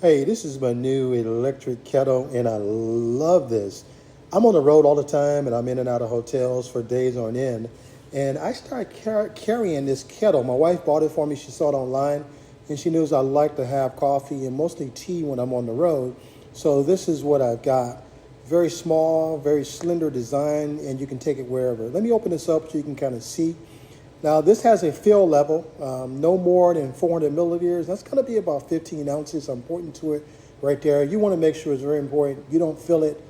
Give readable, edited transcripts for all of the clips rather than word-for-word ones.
Hey, this is my new electric kettle, and I love this. I'm on the road all the time, and I'm in and out of hotels for days on end. And I started carrying this kettle. My wife bought it for me. She saw it online, and she knows I like to have coffee and mostly tea when I'm on the road. So this is what I've got. Very small, very slender design, and you can take it wherever. Let me open this up so you can kind of see. Now this has a fill level, no more than 400 milliliters. That's going to be about 15 ounces. I'm pointing to it right there. You want to make sure, it's very important, you don't fill it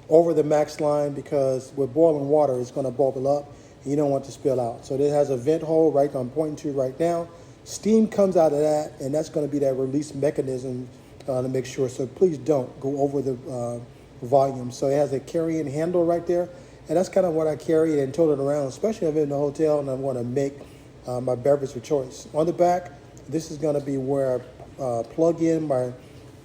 over the max line, because with boiling water, it's going to bubble up and you don't want to spill out. So it has a vent hole right I'm pointing to right now. Steam comes out of that, and that's going to be that release mechanism to make sure. So please don't go over the volume. So it has a carrying handle right there. And that's kind of what I carry and tote it around, especially if I'm in the hotel and I want to make my beverage of choice. On the back, this is going to be where I plug in my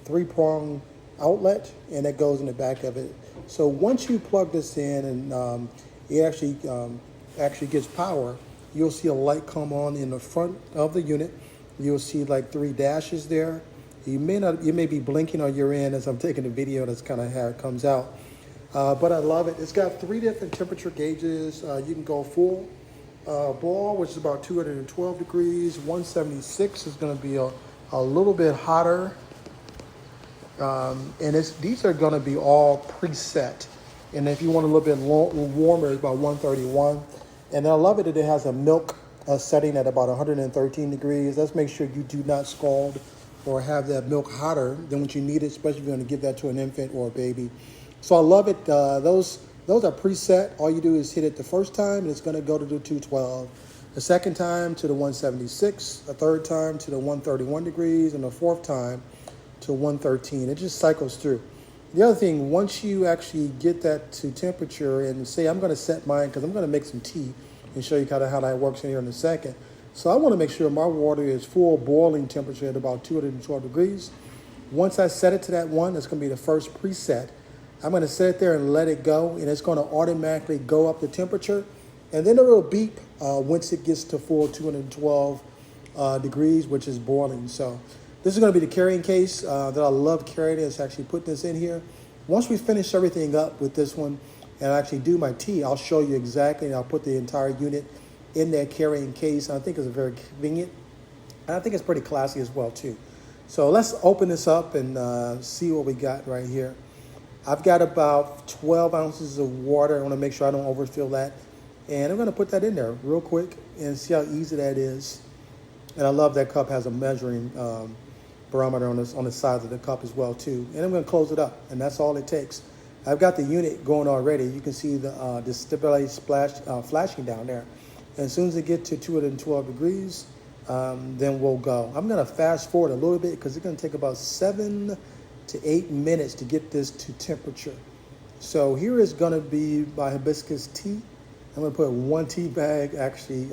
3-prong outlet, and that goes in the back of it. So once you plug this in and it actually gets power, you'll see a light come on in the front of the unit. You'll see like 3 dashes there. You may be blinking on your end as I'm taking the video. That's kind of how it comes out. But I love it. It's got 3 different temperature gauges. You can go full boil, which is about 212 degrees. 176 is going to be a little bit hotter. And these are going to be all preset. And if you want a little bit warmer, it's about 131. And I love it that it has a milk setting at about 113 degrees. Let's make sure you do not scald or have that milk hotter than what you need it, especially if you're going to give that to an infant or a baby. So I love it. Those are preset. All you do is hit it the first time, and it's going to go to the 212. The second time to the 176. The third time to the 131 degrees, and the fourth time to 113. It just cycles through. The other thing, once you actually get that to temperature, and say I'm going to set mine because I'm going to make some tea and show you kind of how that works in here in a second. So I want to make sure my water is full boiling temperature at about 212 degrees. Once I set it to that one, that's going to be the first preset. I'm going to set it there and let it go, and it's going to automatically go up the temperature. And then it will beep once it gets to full 212 degrees, which is boiling. So this is going to be the carrying case that I love carrying. It's actually putting this in here. Once we finish everything up with this one and I actually do my tea, I'll show you exactly, and I'll put the entire unit in that carrying case. I think it's very convenient, and I think it's pretty classy as well too. So let's open this up and see what we got right here. I've got about 12 ounces of water. I want to make sure I don't overfill that. And I'm going to put that in there real quick and see how easy that is. And I love that cup has a measuring barometer on the sides of the cup as well too. And I'm going to close it up, and that's all it takes. I've got the unit going already. You can see the display flashing down there. And as soon as it gets to 212 degrees, then we'll go. I'm going to fast forward a little bit because it's going to take about 7 to 8 minutes to get this to temperature. So here is going to be my hibiscus tea. I'm going to put 1 tea bag actually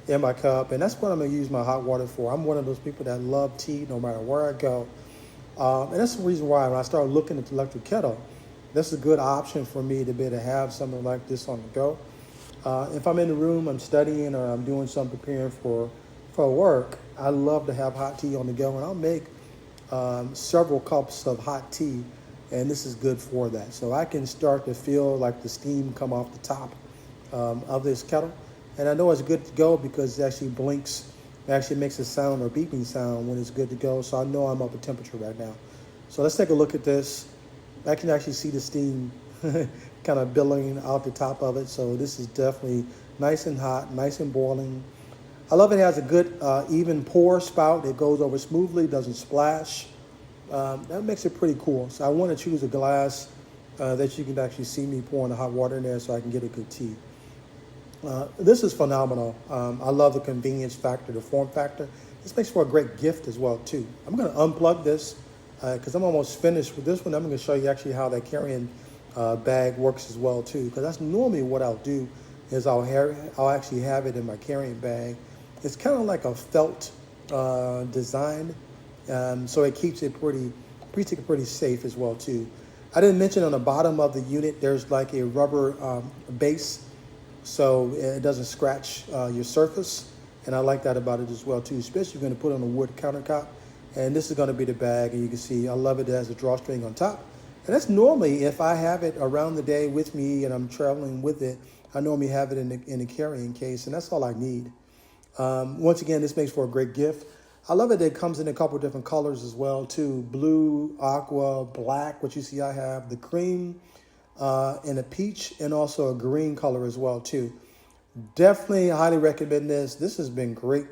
in my cup, and that's what I'm going to use my hot water for. I'm one of those people that love tea no matter where I go. And that's the reason why when I started looking at the electric kettle, that's a good option for me to be able to have something like this on the go. If I'm in the room, I'm studying, or I'm doing something preparing for work, I love to have hot tea on the go, and I'll make several cups of hot tea, and this is good for that. So I can start to feel like the steam come off the top of this kettle, and I know it's good to go because it actually blinks. It actually makes a sound or beeping sound when it's good to go, so I know I'm up at temperature right now. So let's take a look at this. I can actually see the steam kind of billowing out the top of it, so this is definitely nice and hot, nice and boiling. I love it has a good even pour spout. It goes over smoothly, doesn't splash. That makes it pretty cool. So I want to choose a glass that you can actually see me pouring the hot water in there so I can get a good tea. This is phenomenal. I love the convenience factor, the form factor. This makes for a great gift as well too. I'm going to unplug this because I'm almost finished with this one. I'm going to show you actually how that carrying bag works as well too, because that's normally what I'll do is I'll actually have it in my carrying bag. It's kind of like a felt design, so it keeps it pretty safe as well too. I didn't mention on the bottom of the unit there's like a rubber base, so it doesn't scratch your surface, and I like that about it as well too, especially if you're going to put it on a wood countertop. And this is going to be the bag, and you can see I love it. It has a drawstring on top. And that's normally, if I have it around the day with me and I'm traveling with it, I normally have it in a carrying case, and that's all I need. Once again, this makes for a great gift. I love it that it comes in a couple different colors as well, too. Blue, aqua, black, what you see I have, the cream, and a peach, and also a green color as well, too. Definitely highly recommend this. This has been great.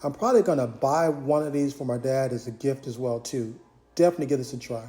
I'm probably going to buy one of these for my dad as a gift as well, too. Definitely give this a try.